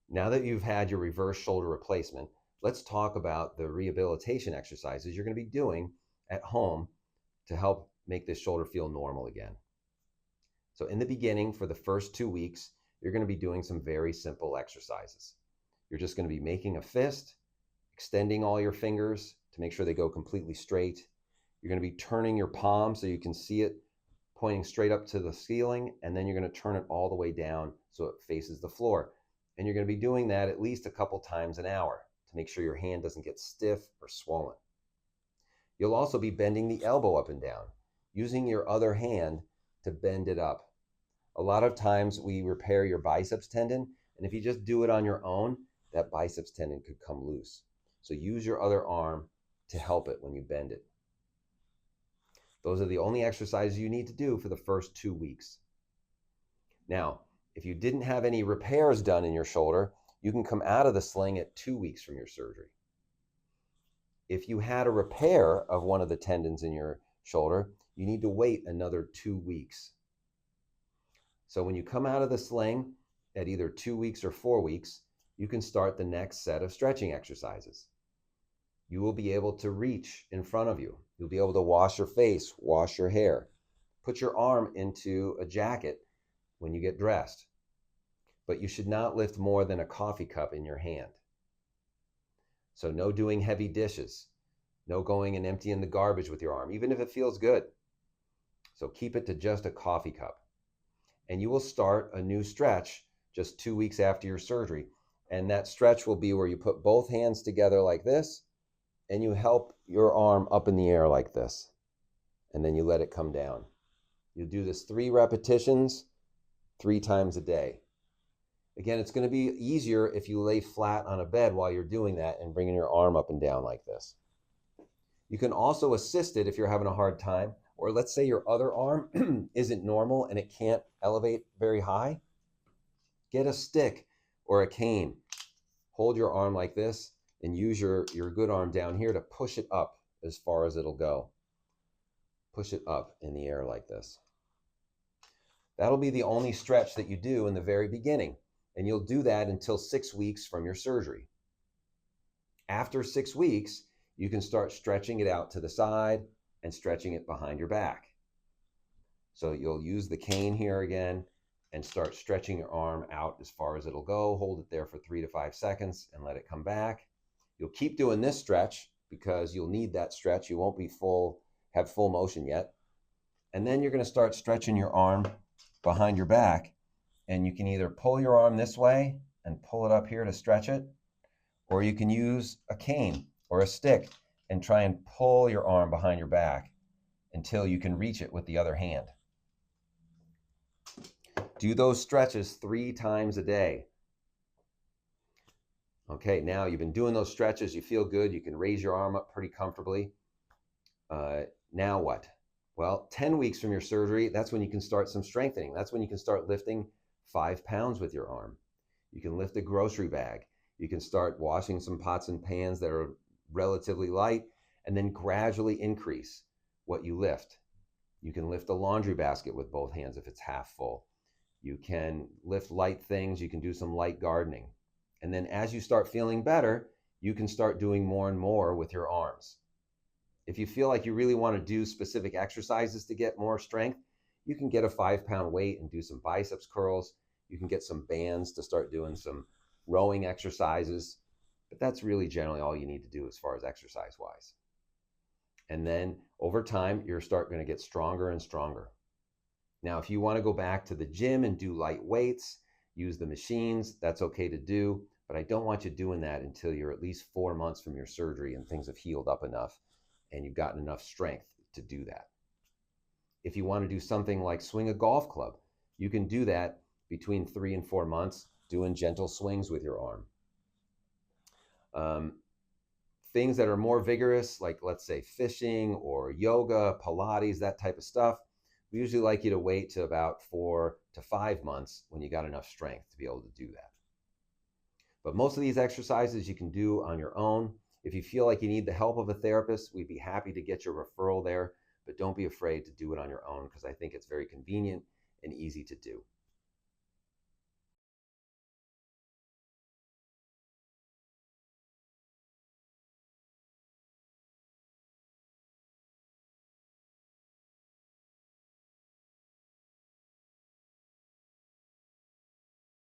Now that you've had your reverse shoulder replacement, let's talk about the rehabilitation exercises you're going to be doing at home to help make this shoulder feel normal again. So in the beginning, for the first 2 weeks, you're going to be doing some very simple exercises. You're just going to be making a fist, extending all your fingers to make sure they go completely straight. You're going to be turning your palm so you can see it pointing straight up to the ceiling, and then you're going to turn it all the way down so it faces the floor. And you're going to be doing that at least a couple times an hour to make sure your hand doesn't get stiff or swollen. You'll also be bending the elbow up and down, using your other hand to bend it up. A lot of times we repair your biceps tendon, and if you just do it on your own, that biceps tendon could come loose. So use your other arm to help it when you bend it. Those are the only exercises you need to do for the first 2 weeks. Now, if you didn't have any repairs done in your shoulder, you can come out of the sling at 2 weeks from your surgery. If you had a repair of one of the tendons in your shoulder, you need to wait another 2 weeks. So when you come out of the sling at either 2 weeks or 4 weeks, you can start the next set of stretching exercises. You will be able to reach in front of you. You'll be able to wash your face, wash your hair, put your arm into a jacket when you get dressed. But you should not lift more than a coffee cup in your hand. So no doing heavy dishes, no going and emptying the garbage with your arm, even if it feels good. So keep it to just a coffee cup. And you will start a new stretch just 2 weeks after your surgery. And that stretch will be where you put both hands together like this, and you help your arm up in the air like this. And then you let it come down. You do this 3 repetitions, 3 times a day. Again, it's going to be easier if you lay flat on a bed while you're doing that and bringing your arm up and down like this. You can also assist it if you're having a hard time, or let's say your other arm isn't normal and it can't elevate very high. Get a stick or a cane. Hold your arm like this and use your good arm down here to push it up as far as it'll go. Push it up in the air like this. That'll be the only stretch that you do in the very beginning, and you'll do that until 6 weeks from your surgery. After 6 weeks, you can start stretching it out to the side and stretching it behind your back. So you'll use the cane here again and start stretching your arm out as far as it'll go. Hold it there for 3 to 5 seconds and let it come back. You'll keep doing this stretch because you'll need that stretch. You won't be have full motion yet. And then you're going to start stretching your arm behind your back. And you can either pull your arm this way and pull it up here to stretch it, or you can use a cane or a stick and try and pull your arm behind your back until you can reach it with the other hand. Do those stretches 3 times a day. Okay, now you've been doing those stretches, you feel good, you can raise your arm up pretty comfortably. Now what? Well, 10 weeks from your surgery, that's when you can start some strengthening. That's when you can start lifting 5 pounds with your arm. You can lift a grocery bag. You can start washing some pots and pans that are relatively light, and then gradually increase what you lift. You can lift a laundry basket with both hands if it's half full. You can lift light things. You can do some light gardening. And then as you start feeling better, you can start doing more and more with your arms. If you feel like you really want to do specific exercises to get more strength, you can get a 5-pound weight and do some biceps curls. You can get some bands to start doing some rowing exercises. But that's really generally all you need to do as far as exercise-wise. And then over time, you're going to get stronger and stronger. Now, if you want to go back to the gym and do light weights, use the machines, that's okay to do. But I don't want you doing that until you're at least 4 months from your surgery and things have healed up enough and you've gotten enough strength to do that. If you want to do something like swing a golf club, you can do that between 3 and 4 months, doing gentle swings with your arm. Things that are more vigorous, like let's say fishing or yoga, Pilates, that type of stuff, we usually like you to wait to about 4 to 5 months when you got enough strength to be able to do that. But most of these exercises you can do on your own. If you feel like you need the help of a therapist, we'd be happy to get your referral there, but don't be afraid to do it on your own because I think it's very convenient and easy to do.